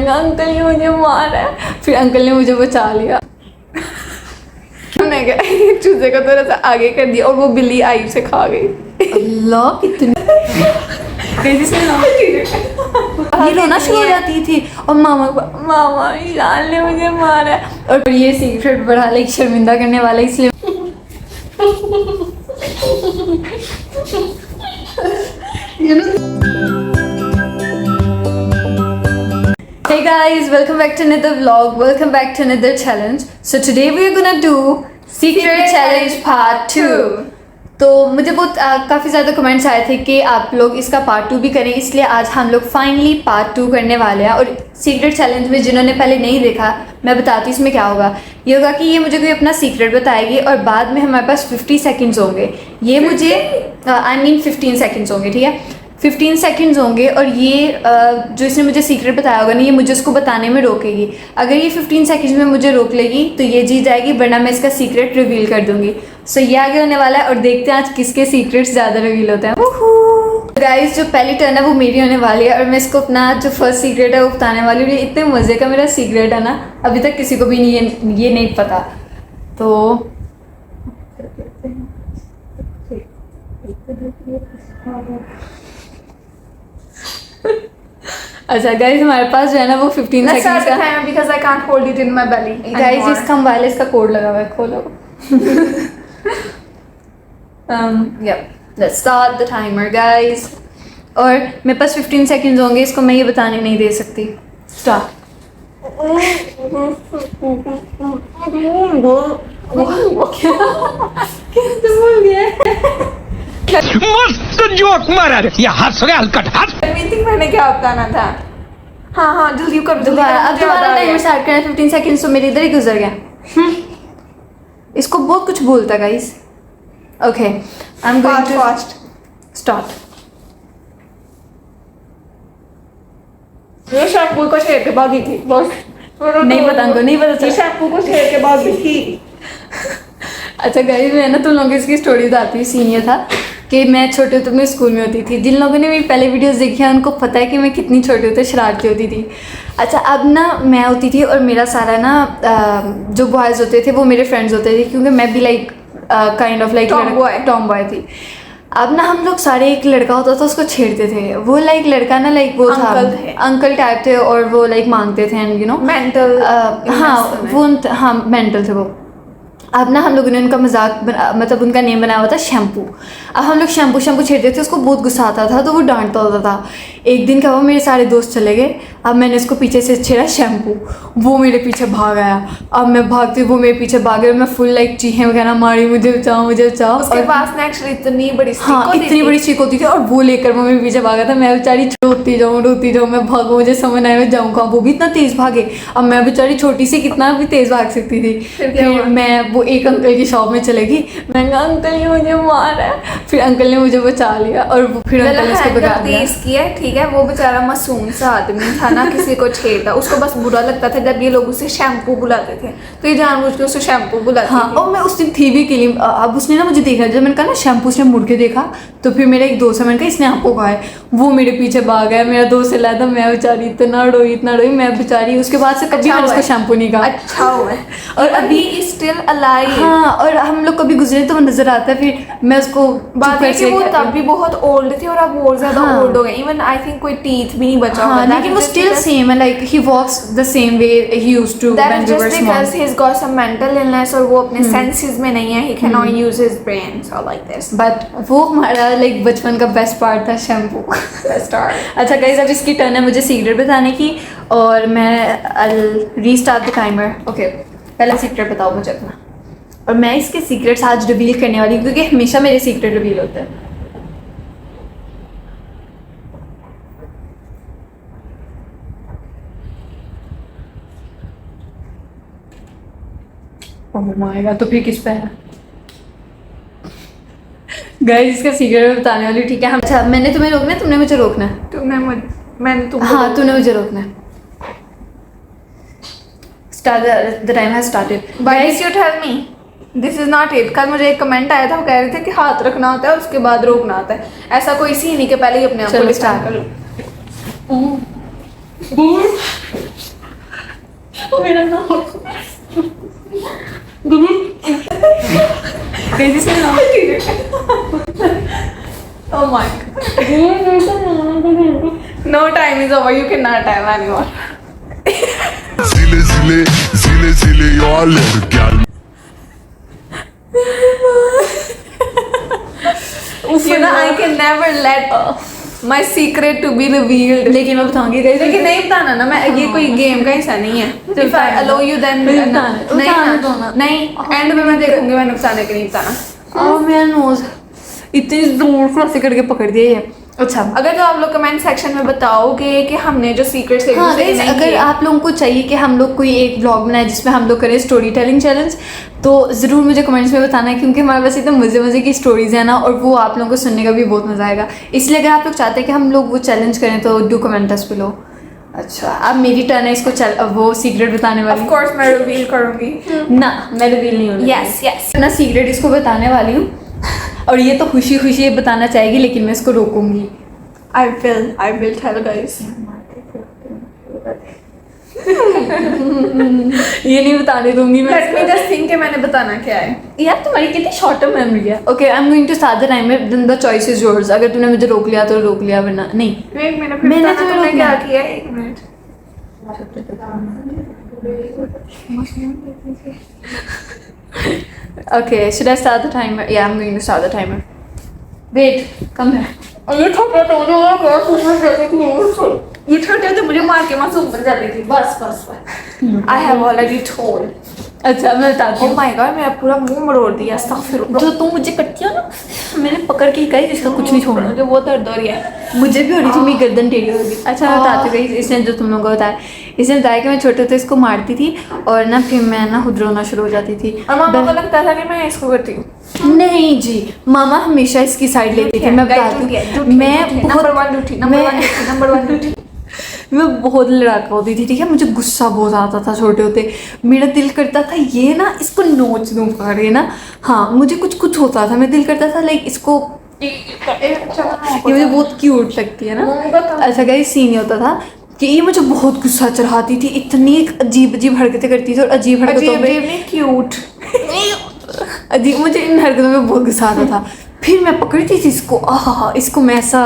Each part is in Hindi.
कहा अंकल ने मुझे मारा है, फिर अंकल ने मुझे बचा लिया। मैंने कहा चूजे को थोड़ा सा आगे कर दिया और वो बिल्ली आई उसे खा गई। अल्लाह कितनी ये रोना शुरू हो जाती थी और मामा ईशान ने मुझे मारा है। और ये सीक्रेट बड़ा लाइक शर्मिंदा करने वाला, इसलिए Hey guys, welcome back to another vlog, welcome back to another challenge. So today we are gonna do Secret Challenge Part 2. तो मुझे बहुत काफ़ी ज़्यादा कमेंट्स आए थे कि आप लोग इसका पार्ट 2 भी करें, इसलिए आज हम लोग फाइनली पार्ट 2 करने वाले हैं। और सीक्रेट चैलेंज में जिन्होंने पहले नहीं देखा, मैं बताती हूँ इसमें क्या होगा। ये होगा कि ये मुझे कोई अपना सीक्रेट बताएगी और बाद में हमारे पास 50 सेकंड्स होंगे। ये मुझे 15 सेकंड्स होंगे, ठीक है, 15 सेकंड्स होंगे। और ये जो इसने मुझे सीक्रेट बताया होगा ना, ये मुझे उसको बताने में रोकेगी। अगर ये 15 सेकंड्स में मुझे रोक लेगी तो ये जीत जाएगी, वरना मैं इसका सीक्रेट रिवील कर दूंगी। सो ये आगे होने वाला है और देखते हैं आज किसके सीक्रेट्स ज़्यादा रिवील होते हैं। गाइस, जो पहली टर्न है वो मेरी होने वाली है और मैं इसको अपना जो फर्स्ट सीक्रेट है वो बताने वाली हूँ। ये इतने मज़े का मेरा सीक्रेट है ना, अभी तक किसी को भी ये नहीं पता। तो अच्छा गाइस, हमारे पास जो है ना वो 15 सेकंड्स का है, because I can't hold it in my belly anymore. Guys इसका मोबाइल इसका कोड लगा हुआ है, खोलो। Yep, let's start the timer guys. और मेरे पास 15 सेकंड्स होंगे, इसको मैं ये बताने नहीं दे सकती। स्टार्ट। क्या बोल गया? मस्त जोक मारा रे, ये हंस रहे हलकट हंस। मैंने क्या बताना था? हाँ जल्दी कर, दोबारा टाइमर स्टार्ट करना। 15 सेकंड्स तो मेरे इधर ही गुजर गया। इसको बहुत कुछ बोलता guys. Okay, I am going to fast start. ये शैम्पू को छेड़ के भागी थी बस। नहीं पता उनको, नहीं पता चला। शैम्पू को छेड़ के भागी थी। अच्छा गाइस, मैं ना तुम लोगों की इसकी स्टोरी बताती हूँ। सीन ये था कि मैं छोटे होते में स्कूल में होती थी। जिन लोगों ने मेरी पहले वीडियोस देखी हैं उनको पता है कि मैं कितनी छोटे होते शरारती होती थी। अच्छा, अब ना मैं होती थी और मेरा सारा ना जो बॉयज़ होते थे वो मेरे फ्रेंड्स होते थे, क्योंकि मैं भी like kind of like Tom boy थी। अब ना हम लोग सारे, एक लड़का होता था उसको छेड़ते थे। वो लाइक लड़का ना लाइक वो था अंकल टाइप थे और वो लाइक मांगते थे एंड यू नो मेंटल। हाँ मेंटल थे वो। अब ना हम लोगों ने उनका मजाक मतलब उनका नेम बनाया हुआ था शैम्पू। अब हम लोग शैम्पू छेड़ते थे, उसको बहुत गुस्सा आता था तो वो डांटता होता था। एक दिन क्या हुआ, मेरे सारे दोस्त चले गए। अब मैंने उसको पीछे से छेड़ा शैम्पू, वो मेरे पीछे भाग आया। अब मैं भागती, वो मेरे पीछे भाग गया। मैं फुल लाइक चीखें वगैरह मारी, मुझे बचाओ मुझे बचाओ। उसके पास ना एक्चुअली इतनी बड़ी इतनी बड़ी स्टिक होती थी और वो लेकर वो मेरे पीछे भागा था। मैं बेचारी रोती जाऊँ मैं भागूँ, मुझे समझ आया मैं जाऊँ कहाँ। वो भी इतना तेज़ भागे। अब मैं बेचारी छोटी सी कितना भी तेज़ भाग सकती थी। फिर मैं वो एक अंकल की शॉप में चलेगी। मैंने कहा अंकल ने मुझे मारा है, फिर अंकल ने मुझे बचा लिया और फिर अंकल ने उसको भगा दिया। किया, ठीक है। वो बेचारा मासूम सा आदमी था ना, किसी को छेड़ता, उसको बस बुरा लगता था जब ये लोग उसे शैम्पू बुलाते थे, तो ये जानबूझ के उसे शैम्पू बुलाते। हाँ, और मैं उस दिन थी भी के लिए। अब उसने ना मुझे देखा, जब मैंने कहा ना शैम्पू, उसने मुड़ के देखा तो फिर मेरा एक दोस्त है, मैंने कहा इसने आपको कहा है, वो मेरे पीछे भाग गया। मेरा दोस्त से लाया था, मैं बेचारी इतना रोई मैं बेचारी। उसके बाद से कभी मैंने उसको शैम्पू नहीं कहा। अच्छा हुआ है। और अभी स्टिल अलाइव। हाँ, और हम लोग कभी गुजरे तो वो नजर आता है। फिर मैं उसको बात है कि वो तब भी बहुत ओल्ड थे और अब और ज्यादा ओल्ड हो गए। इवन आई थिंक कोई टीथ भी नहीं बचा हुआ, लेकिन वो स्टिल सेम है, like he walks the same way he used to when we were small. Because he's got some mental illness और वो अपने सेंसेस में नहीं है, he cannot use his brain so like this। But वो हमारा लाइक बचपन का बेस्ट पार्ट था, शैम्पू। अच्छा गाइस, अब इसकी टर्न है मुझे सीक्रेट बताने की और मैं रीस्टार्ट द टाइमर। ओके, पहला सीक्रेट बताओ मुझे अपना। और मैं इसके सीक्रेट्स आज रिवील करने वाली हूँ क्योंकि हमेशा मेरे सीक्रेट रिवील होते हैं। ओह माय गॉड, तो फिर किस पे है गाइस? इसका सीक्रेट बताने वाली, ठीक है। अच्छा, मैंने तुम्हें रोकना है, तुमने मुझे रोकना है। मैंने तुमको हाँ, तूने मुझे रोकना है। The time has started. Guys, you tell me. This is not it. कल मुझे एक कमेंट आया था, वो कह रहे थे कि हाथ रखना होता है उसके बाद रोकना होता है। ऐसा कोई सीन नहीं कि पहले ही अपने आप को स्टार्ट करो। मेरा नाम Oh my god. No time is over. You cannot have anymore. Zile zile zile zile eu alerg al You know, I can never let my secret to be revealed. लेकिन मैं बताऊंगी guys, लेकिन नहीं बताना ना, मैं ये कोई गेम का हिस्सा नहीं है. If I allow you then बताना नहीं दो ना. नहीं एंड में मैं देखूंगी मैंने बताने के नहीं बताना. मेरा नोज इतनी जोर से ऐसे करके पकड़ दिया ये. अच्छा अगर तो आप लोग कमेंट सेक्शन में बताओगे कि हमने जो सीक्रेट्स एक हाँ दूसरे के guys, नहीं अगर किए. आप लोगों को चाहिए कि हम लोग कोई एक ब्लॉग बनाए जिसमें हम लोग करें स्टोरी टेलिंग चैलेंज, तो ज़रूर मुझे कमेंट्स में बताना है, क्योंकि हमारे पास इतने मज़े मज़े की स्टोरीज हैं ना, और वो आप लोगों को सुनने का भी बहुत मज़ा आएगा. इसलिए अगर आप लोग चाहते हैं कि हम लोग वो चैलेंज करें तो डू कमेंट अस बिलो. अच्छा अब मेरी टर्न है इसको वो सीक्रेट बताने वाली. Of course मैं रिवील करूंगी. ना मैं रिवील नहीं होने Yes, yes. ना सीक्रेट इसको बताने वाली हूँ, और ये तो खुशी खुशी ये बताना चाहेगी, लेकिन मैं इसको रोकूंगी. I will tell guys. ये नहीं बताने दूंगी मैं Let me just think कि मैंने बताना क्या है. यार तुम्हारी कितनी शॉर्ट टर्म मेमोरी है. Okay I am going to start the timer, then the choice is yours. अगर तूने मुझे रोक लिया तो रोक लिया, वरना नहीं. एक मिनट फिर मैंने बताना तो तुमने रोकना. क्या किया. एक minute. Okay, should I start the timer? Yeah, I'm going to start the timer. Wait, come here. ये छोटा तो ये छोटे तो मुझे मार के मासूम बन जाती थी. बस बस बस. I have already told. अच्छा मैं बताती Oh हूँ. my god मेरा पूरा मुंह मरोड़ दिया. अस्तगफिरुल्लाह. जो तुम मुझे कटती हो ना, मैंने पकड़ के कही इसका कुछ नहीं छोड़ना. मुझे बहुत दर्द हो रही है. मुझे भी हो रही थी, मेरी गर्दन टेढ़ी हो गई. अच्छा मैं बताती गई, इसने जो तुम लोगों को बताया, इसने बताया कि मैं छोटे होते इसको मारती थी और ना फिर मैं ना खुद रोना शुरू हो जाती थी. और मामा को लगता था कि मैं इसको करती हूँ. नहीं जी, मामा हमेशा इसकी साइड लेती थी. मैं बताती हूँ, मैं नंबर 1 झूठी. नंबर 1 झूठी. मैं बहुत लड़ाका होती थी. ठीक है, मुझे गुस्सा बहुत आता था छोटे होते. मेरा दिल करता था ये ना इसको नोच दूँ पकड़ के ना. हाँ मुझे कुछ होता था, मेरा दिल करता था लाइक इसको, ये मुझे बहुत क्यूट लगती है ना. ऐसा गाइस सीन ये होता था कि ये मुझे बहुत गुस्सा चढ़ाती थी. इतनी अजीब अजीब हरकतें करती थी, और अजीब हरकतों में क्यूट. अजीब, मुझे इन हरकतों में बहुत गुस्सा आता था. फिर मैं पकड़ती थी इसको, आहा इसको मैं ऐसा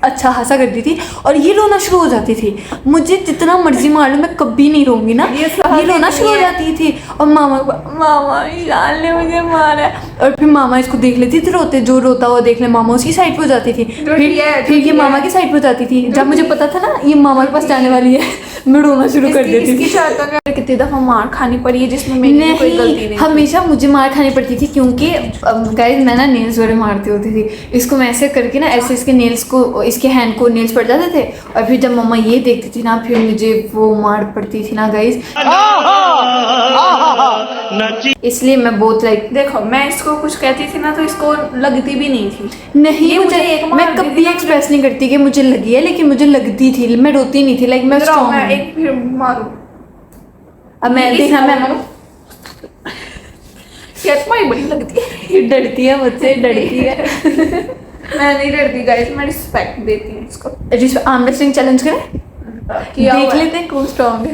अच्छा हंसा करती थी, और ये रोना शुरू हो जाती थी. मुझे जितना मर्जी मार लो मैं कभी नहीं रोऊंगी ना. ये ये रोना शुरू हो जाती थी, और मामा ईशान ने मुझे मारा. और फिर मामा इसको देख लेती थी रोते, जो रोता हुआ देख ले मामा उसकी साइड पे हो जाती थी. फिर ये मामा की साइड पे हो जाती थी. जब मुझे पता था ना ये मामा के पास जाने वाली है, मैं रोना शुरू कर देती इसकी थी. शर्तों के कितनी दफा मार खानी पड़ी है जिसमें मेरी कोई गलती नहीं. हमेशा मुझे मार खानी पड़ती थी, क्योंकि गाइस मैं ना नेल्स बड़े मारती होती थी. इसको मैं ऐसे करके ना ऐसे इसके नेल्स को, इसके हैंड को नेल्स पड़ जाते थे, और फिर जब मम्मा ये देखती थी ना फिर मुझे वो मार पड़ती थी ना गाइस. इसलिए मैं बहुत लाइक, देखो मैं इसको कुछ कहती थी ना तो इसको लगती भी नहीं थी. नहीं ये मुझे, मुझे एक मार मैं दी थी कभी ना, एक्सप्रेस नहीं करती कि मुझे लगी है, लेकिन मुझे लगती थी. मैं रोती नहीं थी, लाइक मैं जरा स्ट्रॉन्ग मैं हूँ. एक फिर मारूं. अब मैं देखना, मैं यार तुम्हारी बड़ी लगती है. ये डरती है मुझसे, डरती है. मैं नहीं डरती गाइस, मैं रिस्पेक्ट देती हूँ इसको. आर्म रेसलिंग चैलेंज करें, किया देख हुआ है. लेते हैं कौन स्ट्रॉन्ग है.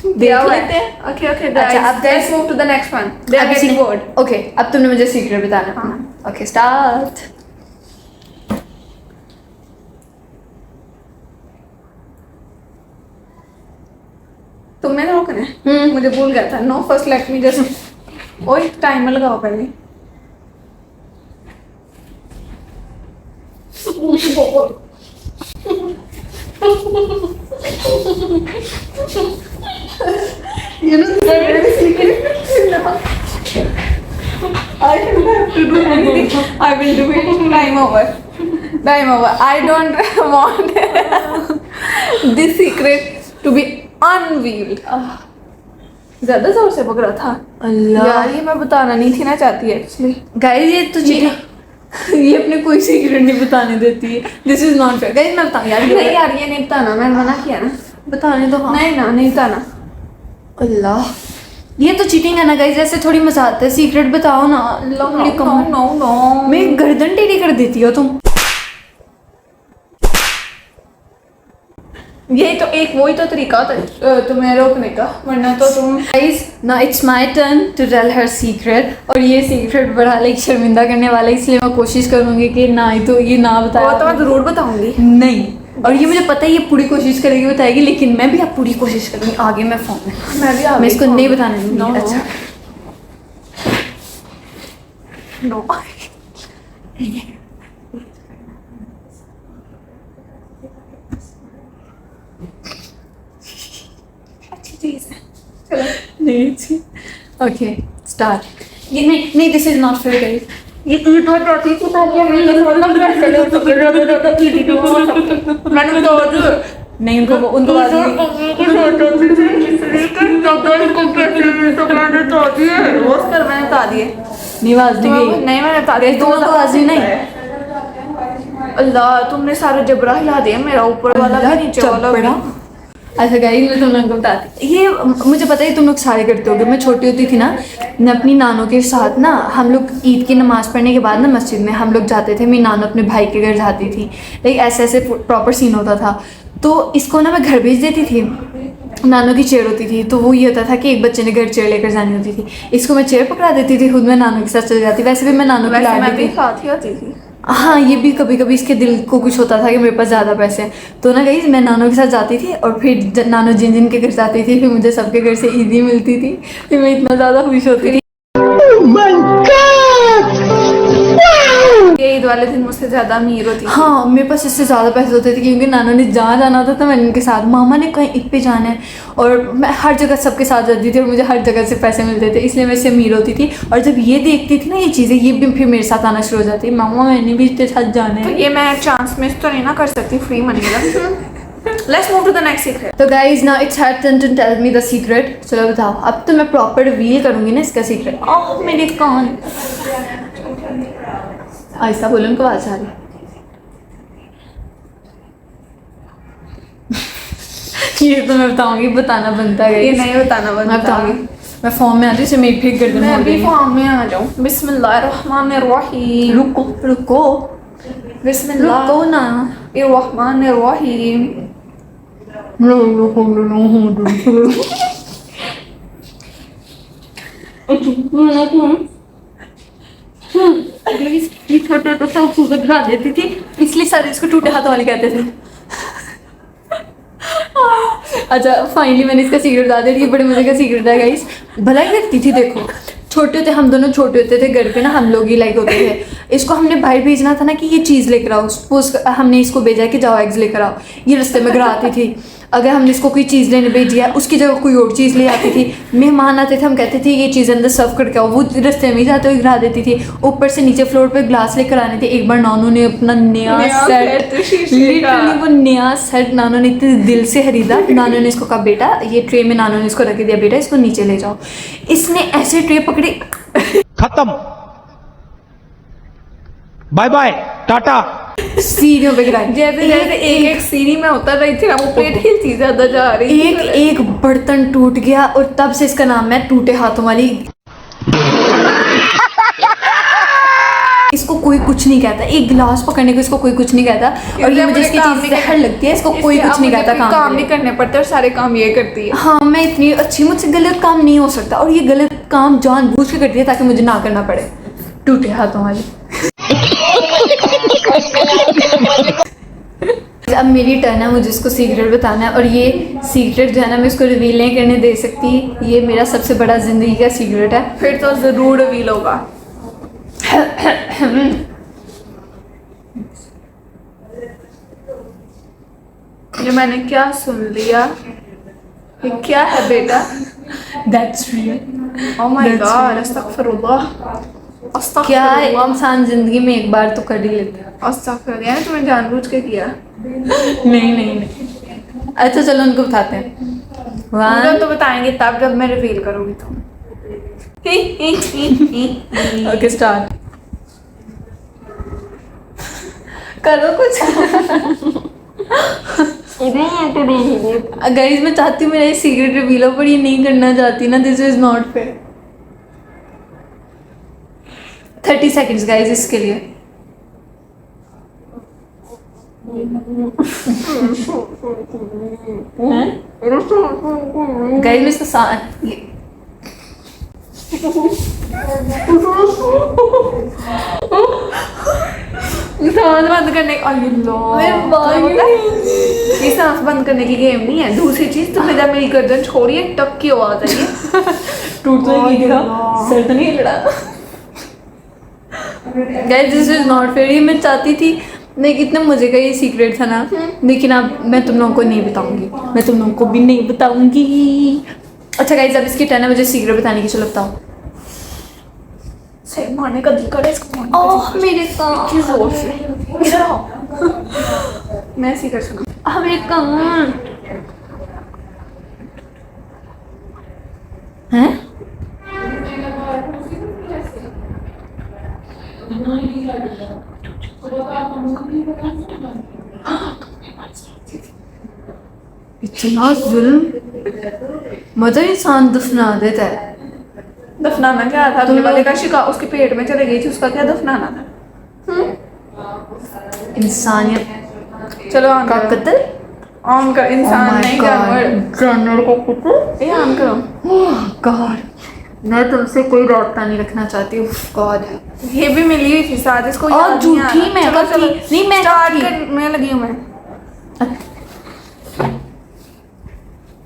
किया देख हुआ लेते है. हैं. ओके ओके अच्छा, गाइस अब let's move to the next one. They are getting bored. Okay अब तुमने मुझे सीक्रेट बताना. हाँ. Okay start. तुमने तो रोकना है. मुझे भूल गया था. No first let me just. ओए टाइमर लगाओ पहले. You know this is very secret. No. I don't have to do anything. I will do it. Time over. Time over. I don't want this secret to be unveiled. ज्यादा जोर से पकड़ा था. अल्लाह यार ये मैं बताना नहीं थी ना चाहती है एक्चुअली. गाइस ये तो ये अपने कोई सीक्रेट नहीं बताने देती है. This is not fair. Guys मैं बताऊं यार, नहीं यार ये नहीं बताना. मैंने मना किया ना. बताने दो. हाँ नहीं ना नहीं बताना. अल्लाह ये तो चीटिंग है ना गाइस. ऐसे थोड़ी मजा आता है. सीक्रेट बताओ ना. Lovely no come. No no. मैं गर्दन टेढ़ी कर देती हो तुम. यही तो एक वही तो तरीका होता है तुम्हें रोकने का, वरना तो तुम guys now it's my turn to tell her secret, और ये सीक्रेट बड़ा लाइक शर्मिंदा करने वाला है, इसलिए मैं कोशिश करूंगी कि ना ही तो ये ना वो बताया तो मैं जरूर बताऊंगी। नहीं, और ये मुझे पता है ये पूरी कोशिश करेगी बताएगी, लेकिन मैं भी अब पूरी कोशिश करूंगी आगे मैं फोन में मैं भी मैं इसको नहीं बताने दूंगी। No. अच्छा नो अच्छी चीज है, चलो। नहीं ओके स्टार्ट। ये नहीं this is not fair guys. ये ईद हो जाती थी पहले मैंने तो नहीं उनको बात नहीं। मैंने बता दिए नहीं आवाज नहीं गई। नहीं, मैंने बता दिया। दोनों को आवाज नहीं अल्लाह, तुमने सारा जबरा हिला दिया, मेरा ऊपर वाला भी नीचे वाला भी। अच्छा गाइस मैं तुम लोगों को बताती, ये मुझे पता है तुम लोग सारे करते होगे। मैं छोटी होती थी ना, मैं अपनी नानों के साथ ना, हम लोग ईद की नमाज़ पढ़ने के बाद ना मस्जिद में हम लोग जाते थे। मेरी नानों अपने भाई के घर जाती थी, लाइक ऐसे ऐसे प्रॉपर सीन होता था। तो इसको ना मैं घर भेज देती थी, नानों की चेयर होती थी, तो वो ये होता था कि एक बच्चे ने घर चेयर लेकर जानी होती थी, इसको मैं चेयर पकड़ा देती थी, खुद मैं नानों के साथ चली जाती। वैसे भी मैं नानों की मैं लाडली भी थी। साथ ही होती थी। हाँ ये भी कभी कभी इसके दिल को कुछ होता था कि मेरे पास ज़्यादा पैसे हैं, तो ना गाइस मैं नानों के साथ जाती थी, और फिर नानों जिन जिन के घर जाती थी, फिर मुझे सबके घर से ईदी मिलती थी, फिर मैं इतना ज़्यादा खुश होती थी। ये ईद वाले दिन मुझसे ज्यादा अमीर होती थी। हाँ मेरे पास इससे ज़्यादा पैसे होते थे, क्योंकि नानों ने जहाँ जाना होता था मैंने उनके साथ, मामा ने कहीं ईद पे जाना है, और मैं हर जगह सबके साथ जाती थी, और मुझे हर जगह से पैसे मिलते थे, इसलिए मैं इससे अमीर होती थी। और जब ये देखती थी ना ये चीज़ें, ये भी फिर मेरे साथ आना शुरू हो जाती, मामा मैंने भी इसके साथ जाना तो है। ये मैं चांस मिस तो नहीं ना कर सकती, फ्री मनी का। Let's move to the next secret. तो guys now it's her turn to tell me the secret. चलो बताओ, अब तो मैं प्रॉपर रिवील करूंगी ना इसका सीक्रेट। ओह मेरे कान, ऐसा बोलो उनको आवाज आ रही। ये तो मैं बताऊंगी, बताना बनता है ये guys। नहीं बताना मैं बनता। बताऊंगी, मैं फॉर्म में आती हूँ, मेरी फिर गर्दन मैं हो भी गई। फॉर्म में आ जाऊँ। बिस्मिल्लाहिर्रहमानिर्रहीम। रुको रुको रुको ना। बिस्मिल्लाहिर्रहमानिर्रहीम। ये छोटे तो सब सूरत दिखा देती थी, इसलिए सारे इसको टूटे हाथों वाले कहते थे। अच्छा फाइनली मैंने इसका सीक्रेट बता दिया। ये बड़े मजे का सीक्रेट है गाइस। भलाई करती थी, देखो छोटे होते, हम दोनों छोटे होते थे घर पे ना, हम लोग ही लाइक होते थे। इसको हमने बाहर भेजना था ना कि ये चीज़ लेकर आओ, सपोज हमने इसको भेजा कि जाओ एग्स लेकर आओ, ये रास्ते में घर आती थी। अगर हमने इसको कोई चीज़ लेने भेजी है, उसकी जगह कोई और चीज़ ले आती थी। मेहमान आते थे, हम कहते थे ये चीज़ अंदर सर्व करके आओ, वो रास्ते में ही जाते हुए गिरा देती थी। ऊपर से नीचे फ्लोर पे ग्लास लेकर आने थे। एक बार नानू ने अपना नया सेट, लिटरली वो नया सेट नानू ने इतने दिल से खरीदा। नानू ने इसको कहा बेटा ये ट्रे में, नानू ने इसको रख दिया, बेटा इसको नीचे ले जाओ। इसने ऐसे ट्रे पकड़ी, खत्म, बाय बाय, टाटा। सीढ़ियों पे गिराई। जैसे जैसे एक एक सीढ़ी में उतर रही थी ना, वो प्लेट हिलती ज्यादा जा रही थी। एक एक बर्तन टूट गया, और तब से इसका नाम है टूटे हाथों वाली। इसको कोई कुछ नहीं कहता, एक गिलास पकड़ने को इसको कोई कुछ नहीं कहता, और ये मुझे इसकी चीज जहर लगती है, इसको कोई कुछ नहीं कहता। काम नहीं करने पड़ते और सारे काम ये करती है। हाँ मैं इतनी अच्छी, मुझसे गलत काम नहीं हो सकता, और ये गलत काम जानबूझ के करती है ताकि मुझे ना करना पड़े। टूटे हाथों वाली। अब मेरी टर्न है, मुझे इसको सीक्रेट बताना है, और ये सीक्रेट जो है ना मैं इसको रिवील नहीं करने दे सकती। ये मेरा सबसे बड़ा जिंदगी का सीक्रेट है। फिर तो जरूर रिवील होगा। ये मैंने क्या सुन लिया? ये क्या है बेटा? That's real। Oh my That's God, अस्तगफिरुल्लाह, क्या अस्तगफिरुल्लाह, इंसान जिंदगी में एक बार तो कर ही लेता है। अस्तगफिरुल्लाह। यानी तुमने जानबूझ के किया? नहीं नहीं नहीं। अच्छा चलो उनको बताते हैं। उनको तो बताएंगे तब जब मैं रिवील करूंगी तो। ओके स्टार्ट करो कुछ। गाइस मैं चाहती हूँ मेरा ये सीक्रेट रिवील हो, पर ये नहीं करना चाहती ना, this is not fair. 30 seconds guys इसके लिए। गाइस मिस्टर सान सांस बंद करने ये सांस बंद करने की गेम नहीं है। दूसरी चीज तुमने जब मेरी गर्दन छोड़ी है टक की आवाज आई है। टूट जाएगी क्या सर तो नहीं लड़ा guys this is not fair. ये मैं चाहती थी नहीं कितने मजे का ये सीक्रेट था ना लेकिन अब मैं तुम लोगों को नहीं बताऊंगी मैं तुम लोगों को भी नहीं बताऊंगी। अच्छा गाइस अब इसकी 10 बजे सीक्रेट बताने की चलो बताओ। सही मारने का दिल करे इसको ओह मेरे कान की जोर से इधर आओ। मैं ऐसे ही कर सकूं। मेरे कान हैं इतना जुल्म मतलब इंसान दफना देता है। दफनाना क्या था? अगले वाले का शिकार उसके पेट में चले गई थी, उसका क्या दफनाना था? इंसानियत चलो आम का करो। कत्ल आम कर इंसान नहीं जानवर। जानवर को कत्ल ये आम करो। गॉड मैं तुमसे कोई रास्ता नहीं रखना चाहती हूँ गॉड। ये भी मिली हुई थी साथ इसको और याद नहीं झूठी आ रहा। मैं चलो, कब चलो, थी? नहीं, मैं स्टार्ट थी। करने लगी हूँ मैं।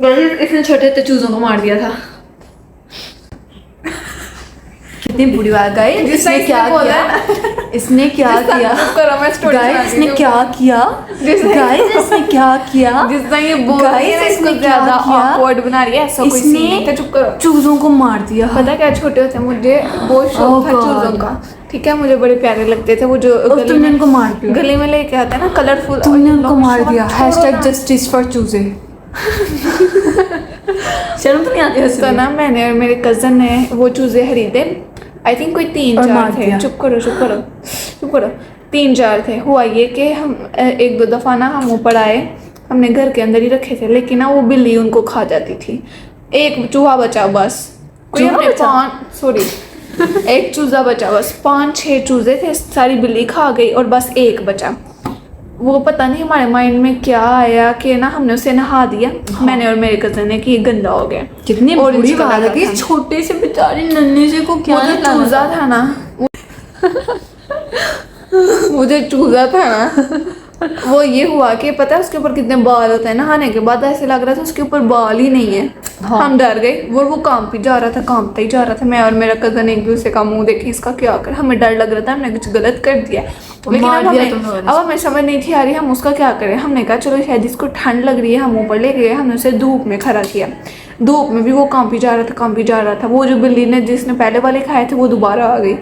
गाइस इसने छोटे छोटे चूजों को मार दिया था। कितनी बुरी बात गाइस इसने क्या किया इसने क्या किया करो मैं स्टोरी गाइस इसने क्या किया गाइस इसने क्या किया जिसने ये बोल रही है ना Guys, इसको इसने क्या ज्यादा किया? awkward बना रही है। ऐसा कोई सीन नहीं था। चुप करो। चूजों को मार दिया। पता क्या छोटे होते मुझे बहुत शौक Oh था God. चूजों का। ठीक है मुझे बड़े प्यारे लगते थे वो जो और गली तुमने में- उनको मार दिया। गली में लेके आते हैं ना कलरफुल। तुमने उनको मार दिया #justice for चूजे। शर्म तो नहीं आती है तो ना मैंने और मेरे कजन ने वो चूजे खरीदे। आई थिंक कोई 3-4 थे। दिया। चुप करो चुप करो चुप करो। 3-4 थे। हुआ ये कि हम 1-2 दफ़ा ना हम ऊपर आए हमने घर के अंदर ही रखे थे लेकिन ना वो बिल्ली उनको खा जाती थी। एक चूहा बचा बस। कोई चूहा हमने बचा? सॉरी एक चूजा बचा बस। 5-6 चूजे थे सारी बिल्ली खा गई और बस एक बचा। वो पता नहीं हमारे माइंड में क्या आया कि ना हमने उसे नहा दिया। मैंने और मेरे कजन ने कि ये गंदा हो गया। कितनी Orange बुरी colour बात है का कि था। छोटे से बेचारे नन्हे से को क्या वो जो नहलाना चूजा था ना वो जो चूजा था ना वो ये हुआ कि पता है उसके ऊपर कितने बाल होते हैं। नहाने के बाद ऐसे लग रहा था उसके ऊपर बाल ही नहीं है। हाँ। हम डर गए। वो कांपी जा रहा था कांपता ही जा रहा था। मैं और मेरा कजन एक दूसरे का मुंह देखे इसका क्या कर। हमें डर लग रहा था हमने कुछ गलत कर दिया लेकिन मार अब दिया हमें तुम लोगों ने। अब हमें समझ नहीं थी आ रही हम उसका क्या करें। हमने कहा चलो शायद इसको ठंड लग रही है हम ऊपर ले गए। हमने उसे धूप में खड़ा किया। धूप में भी वो कांपी जा रहा था। वो जो बिल्ली ने जिसने पहले वाले खाए थे वो दोबारा आ गई।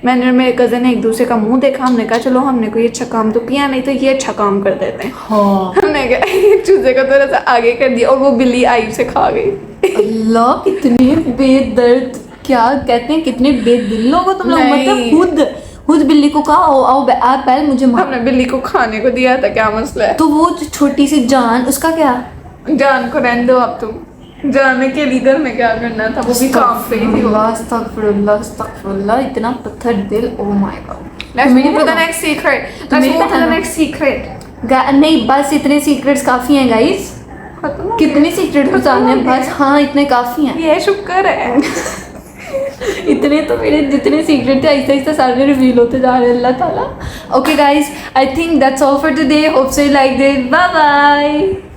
मैंने और मेरे कज़न ने एक दूसरे का मुंह देखा। हमने कहा चलो हमने कोई अच्छा काम तो किया नहीं तो ये अच्छा काम कर देते हैं। हाँ हमने कहा एक चूजे को थोड़ा सा आगे कर दिया और वो बिल्ली आई से खा गई। अल्लाह कितने बेदर्द क्या कहते हैं कितने बेदिल लोग हो तुम लोग। नहीं। मतलब खुद बिल्ली को कहा आओ आओ आप पहले मुझे मार। हमने बिल्ली को खाने को दिया था क्या मसला है? तो वो जो छोटी सी जान उसका क्या जान को रहने दो अब तुम। जाने के लिए घर में क्या करना था वो भी काम पे ही थी। अस्तगफुरुल्लाह इतना पत्थर दिल oh my God. Let's move to the next secret. Let's मेरी move to the पहना। next secret. नहीं बस इतने सीक्रेट्स काफी हैं गाइस। खत्म हो कितने सीक्रेट बताने हैं बस। हाँ इतने काफी हैं। गया। ये शुक्र है। इतने तो मेरे जितने सीक्रेट थे आहिस्ता आहिस्ता सारे रिवील होते जा रहे हैं अल्लाह ताला। Okay guys I think that's all for today. Hope so you like this. Bye bye.